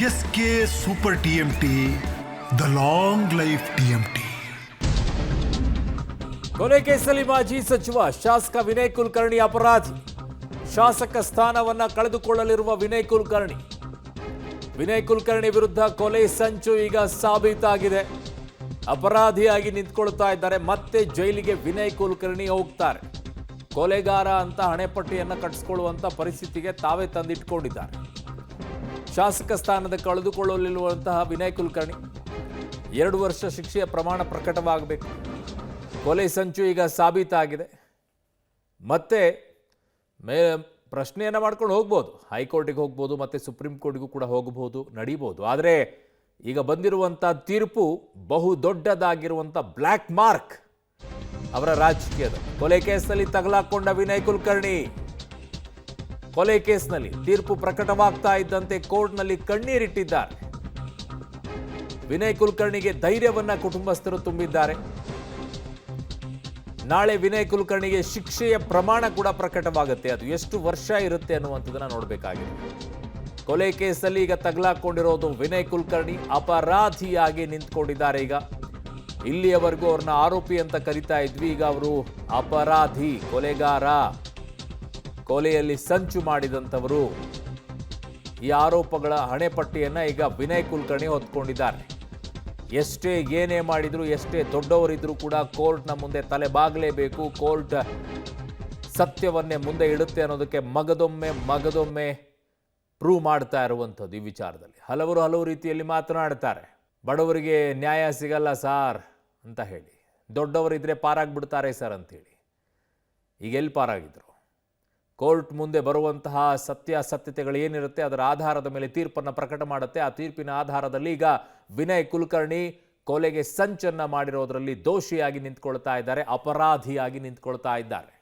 S K super TMT, the long life TMT. ಕೊಲೆ ಕೇಸಲ್ಲಿ ಮಾಜಿ ಸಚಿವ ಶಾಸಕ ವಿನಯ್ ಕುಲಕರ್ಣಿ ಅಪರಾಧಿ. ಶಾಸಕ ಸ್ಥಾನವನ್ನ ಕಳೆದುಕೊಳ್ಳಲಿರುವ ವಿನಯ್ ಕುಲಕರ್ಣಿ ವಿರುದ್ಧ ಕೊಲೆ ಸಂಚು ಈಗ ಸಾಬೀತಾಗಿದೆ. ಅಪರಾಧಿಯಾಗಿ ನಿಂತ್ಕೊಳ್ತಾ ಇದ್ದಾರೆ. ಮತ್ತೆ ಜೈಲಿಗೆ ವಿನಯ್ ಕುಲಕರ್ಣಿ ಹೋಗ್ತಾರೆ. ಕೊಲೆಗಾರ ಅಂತ ಹಣೆಪಟ್ಟಿಯನ್ನ ಕಟ್ಟಿಸ್ಕೊಳ್ಳುವಂತ ಪರಿಸ್ಥಿತಿಗೆ ತಾವೇ ತಂದಿಟ್ಕೊಂಡಿದ್ದಾರೆ. ಶಾಸಕ ಸ್ಥಾನದ ಕಳೆದುಕೊಳ್ಳಲಿರುವಂತಹ ವಿನಯ್ ಕುಲಕರ್ಣಿ 2 ವರ್ಷ ಶಿಕ್ಷೆಯ ಪ್ರಮಾಣ ಪ್ರಕಟವಾಗಬೇಕು. ಕೊಲೆ ಸಂಚು ಈಗ ಸಾಬೀತಾಗಿದೆ. ಮತ್ತೆ ಪ್ರಶ್ನೆಯನ್ನು ಮಾಡ್ಕೊಂಡು ಹೋಗ್ಬೋದು, ಹೈಕೋರ್ಟಿಗೆ ಹೋಗ್ಬೋದು, ಮತ್ತೆ ಸುಪ್ರೀಂ ಕೋರ್ಟ್ಗೂ ಕೂಡ ಹೋಗಬಹುದು, ನಡೀಬೋದು. ಆದರೆ ಈಗ ಬಂದಿರುವಂಥ ತೀರ್ಪು ಬಹು ದೊಡ್ಡದಾಗಿರುವಂಥ ಬ್ಲ್ಯಾಕ್ ಮಾರ್ಕ್ ಅವರ ರಾಜಕೀಯದ. ಕೊಲೆ ಕೇಸ್ನಲ್ಲಿ ತಗಲಾಕೊಂಡ ವಿನಯ್ ಕುಲಕರ್ಣಿ ಕೊಲೆ ಕೇಸ್ನಲ್ಲಿ ತೀರ್ಪು ಪ್ರಕಟವಾಗ್ತಾ ಇದ್ದಂತೆ ಕೋರ್ಟ್ನಲ್ಲಿ ಕಣ್ಣೀರಿಟ್ಟಿದ್ದಾರೆ. ವಿನಯ್ ಕುಲಕರ್ಣಿಗೆ ಧೈರ್ಯವನ್ನ ಕುಟುಂಬಸ್ಥರು ತುಂಬಿದ್ದಾರೆ. ನಾಳೆ ವಿನಯ್ ಕುಲಕರ್ಣಿಗೆ ಶಿಕ್ಷೆಯ ಪ್ರಮಾಣ ಕೂಡ ಪ್ರಕಟವಾಗುತ್ತೆ. ಅದು ಎಷ್ಟು ವರ್ಷ ಇರುತ್ತೆ ಅನ್ನುವಂಥದ್ದನ್ನ ನೋಡಬೇಕಾಗಿದೆ. ಕೊಲೆ ಕೇಸಲ್ಲಿ ಈಗ ತಗಲಾಕೊಂಡಿರೋದು ವಿನಯ್ ಕುಲಕರ್ಣಿ ಅಪರಾಧಿಯಾಗಿ ನಿಂತ್ಕೊಂಡಿದ್ದಾರೆ. ಈಗ ಇಲ್ಲಿಯವರೆಗೂ ಅವ್ರನ್ನ ಆರೋಪಿ ಅಂತ ಕರಿತಾ ಇದ್ವಿ, ಈಗ ಅವರು ಅಪರಾಧಿ, ಕೊಲೆಗಾರ, ಕೊಲೆಯಲ್ಲಿ ಸಂಚು ಮಾಡಿದಂಥವರು. ಈ ಆರೋಪಗಳ ಹಣೆಪಟ್ಟಿಯನ್ನ ಈಗ ವಿನಯ್ ಕುಲಕರ್ಣಿ ಹೊತ್ಕೊಂಡಿದ್ದಾರೆ. ಎಷ್ಟೇ ಏನೇ ಮಾಡಿದ್ರು, ಎಷ್ಟೇ ದೊಡ್ಡವರಿದ್ರೂ ಕೂಡ ಕೋರ್ಟ್ನ ಮುಂದೆ ತಲೆ ಬಾಗಲೇಬೇಕು. ಕೋರ್ಟ್ ಸತ್ಯವನ್ನೇ ಮುಂದೆ ಇಡುತ್ತೆ ಅನ್ನೋದಕ್ಕೆ ಮಗದೊಮ್ಮೆ ಪ್ರೂವ್ ಮಾಡ್ತಾ ಇರುವಂಥದ್ದು. ಈ ವಿಚಾರದಲ್ಲಿ ಹಲವು ರೀತಿಯಲ್ಲಿ ಮಾತನಾಡ್ತಾರೆ. ಬಡವರಿಗೆ ನ್ಯಾಯ ಸಿಗಲ್ಲ ಸಾರ್ ಅಂತ ಹೇಳಿ, ದೊಡ್ಡವರಿದ್ರೆ ಪಾರಾಗ್ಬಿಡ್ತಾರೆ ಸರ್ ಅಂತೇಳಿ. ಈಗ ಎಲ್ಲಿ ಪಾರಾಗಿದ್ರು? ಕೋರ್ಟ್ ಮುಂದೆ ಬರುವಂತಹ ಸತ್ಯಾಸತ್ಯತೆಗಳು ಏನಿರುತ್ತೆ ಅದರ ಆಧಾರದ ಮೇಲೆ ತೀರ್ಪನ್ನು ಪ್ರಕಟ ಮಾಡುತ್ತೆ. ಆ ತೀರ್ಪಿನ ಆಧಾರದಲ್ಲಿ ಈಗ ವಿನಯ್ ಕುಲಕರ್ಣಿ ಕೊಲೆಗೆ ಸಂಚನ್ನ ಮಾಡಿರೋದ್ರಲ್ಲಿ ದೋಷಿಯಾಗಿ ನಿಂತ್ಕೊಳ್ತಾ ಇದ್ದಾರೆ, ಅಪರಾಧಿಯಾಗಿ ನಿಂತ್ಕೊಳ್ತಾ ಇದ್ದಾರೆ.